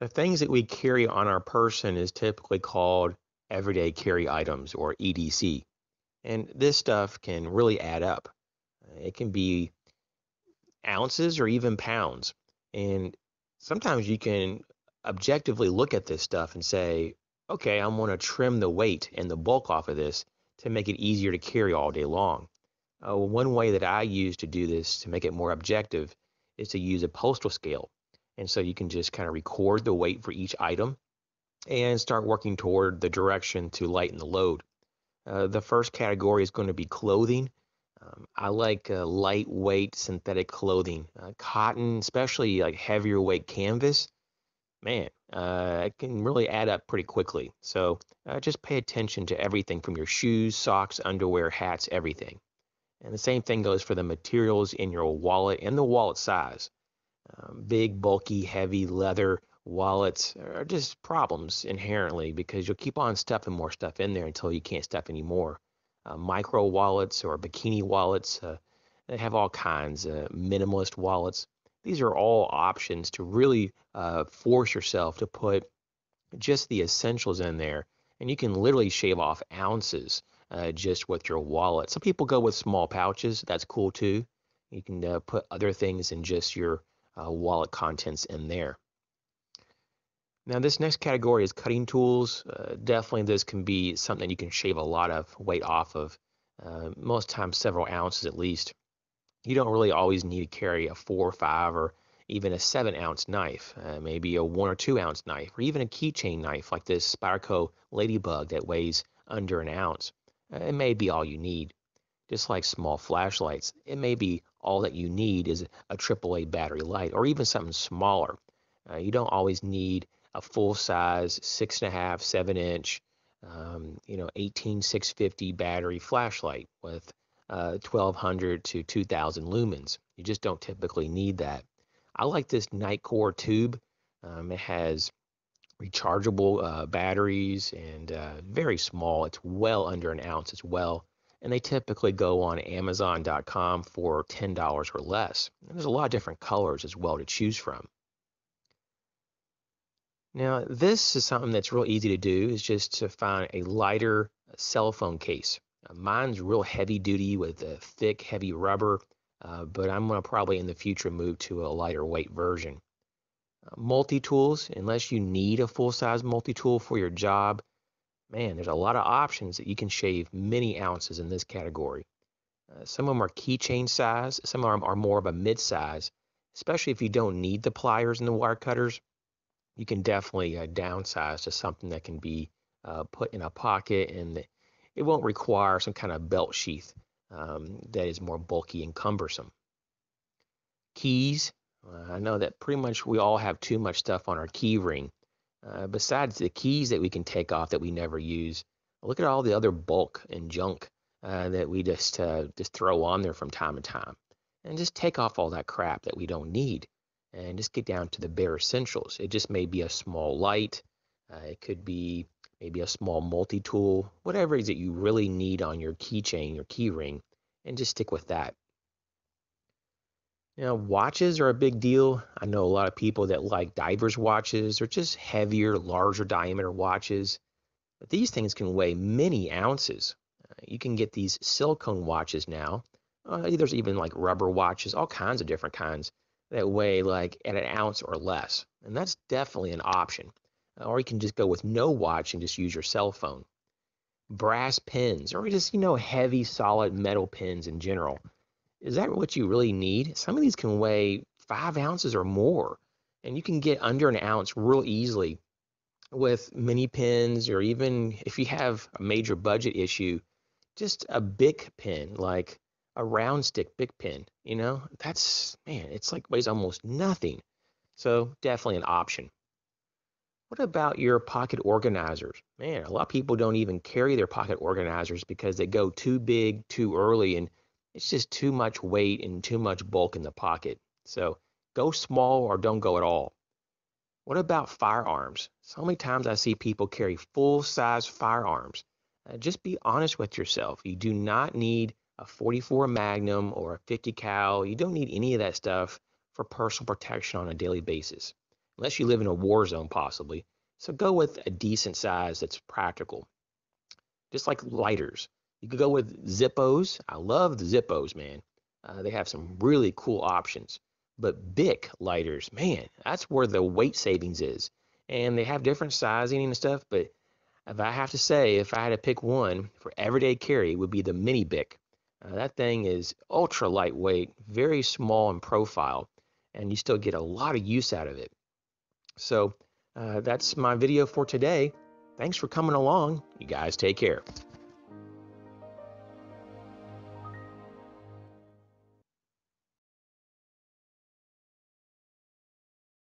The things that we carry on our person is typically called everyday carry items or EDC. And this stuff can really add up. It can be ounces or even pounds. And sometimes you can objectively look at this stuff and say, okay, I'm going to trim the weight and the bulk off of this to make it easier to carry all day long. One way that I use to do this to make it more objective is to use a postal scale. And so you can just kind of record the weight for each item and start working toward the direction to lighten the load. The first category is going to be clothing. I like lightweight synthetic clothing, cotton, especially like heavier weight canvas. Man, it can really add up pretty quickly. So just pay attention to everything from your shoes, socks, underwear, hats, everything. And the same thing goes for the materials in your wallet and the wallet size. Big, bulky, heavy leather wallets are just problems inherently because you'll keep on stuffing more stuff in there until you can't stuff anymore. Micro wallets or bikini wallets, they have all kinds. Minimalist wallets. These are all options to really force yourself to put just the essentials in there, and you can literally shave off ounces just with your wallet. Some people go with small pouches. That's cool too. You can put other things in just your wallet contents in there. Now, this next category is cutting tools. Definitely, this can be something you can shave a lot of weight off of, most times several ounces at least. You don't really always need to carry a 4 or 5 or even a 7 ounce knife, maybe a 1 or 2 ounce knife, or even a keychain knife like this Spyderco Ladybug that weighs under an ounce. It may be all you need. Just like small flashlights, it may be all that you need is a AAA battery light or even something smaller. You don't always need a full size 6.5, 7 inch, 18650 battery flashlight with 1200 to 2000 lumens. You just don't typically need that. I like this Nightcore tube. It has rechargeable batteries and very small. It's well under an ounce as well. And they typically go on Amazon.com for $10 or less. And there's a lot of different colors as well to choose from. Now, this is something that's real easy to do is just to find a lighter cell phone case. Mine's real heavy duty with a thick, heavy rubber, but I'm going to probably in the future move to a lighter weight version. Multi-tools, unless you need a full-size multi-tool for your job, man, there's a lot of options that you can shave many ounces in this category. Some of them are keychain size, some of them are more of a mid-size, especially if you don't need the pliers and the wire cutters. You can definitely downsize to something that can be put in a pocket and it won't require some kind of belt sheath that is more bulky and cumbersome. Keys, I know that pretty much we all have too much stuff on our key ring. Besides the keys that we can take off that we never use, look at all the other bulk and junk that we just throw on there from time to time, and just take off all that crap that we don't need, and just get down to the bare essentials. It just may be a small light, it could be maybe a small multi-tool, whatever it is that you really need on your keychain, your key ring, and just stick with that. Watches are a big deal. I know a lot of people that like divers watches or just heavier, larger diameter watches. But these things can weigh many ounces. You can get these silicone watches now. There's even like rubber watches, all kinds of different kinds that weigh like at an ounce or less. And that's definitely an option. Or you can just go with no watch and just use your cell phone. Brass pins or just, heavy, solid metal pins in general. Is that what you really need? Some of these can weigh 5 ounces or more, and you can get under an ounce real easily with mini pins, or even if you have a major budget issue, just a big pin, like a round stick big pin. That's, man, it's like weighs almost nothing. So definitely an option. What about your pocket organizers? Man, a lot of people don't even carry their pocket organizers because they go too big too early and it's just too much weight and too much bulk in the pocket. So go small or don't go at all. What about firearms? So many times I see people carry full-size firearms. Just be honest with yourself. You do not need a 44 Magnum or a 50 cal. You don't need any of that stuff for personal protection on a daily basis. unless you live in a war zone possibly. So go with a decent size that's practical. Just like lighters. You could go with Zippos. I love the Zippos, man. They have some really cool options. But Bic lighters, man, that's where the weight savings is. And they have different sizing and stuff, but if I have to say, if I had to pick one for everyday carry, it would be the Mini Bic. That thing is ultra lightweight, very small in profile, and you still get a lot of use out of it. So that's my video for today. Thanks for coming along. You guys take care.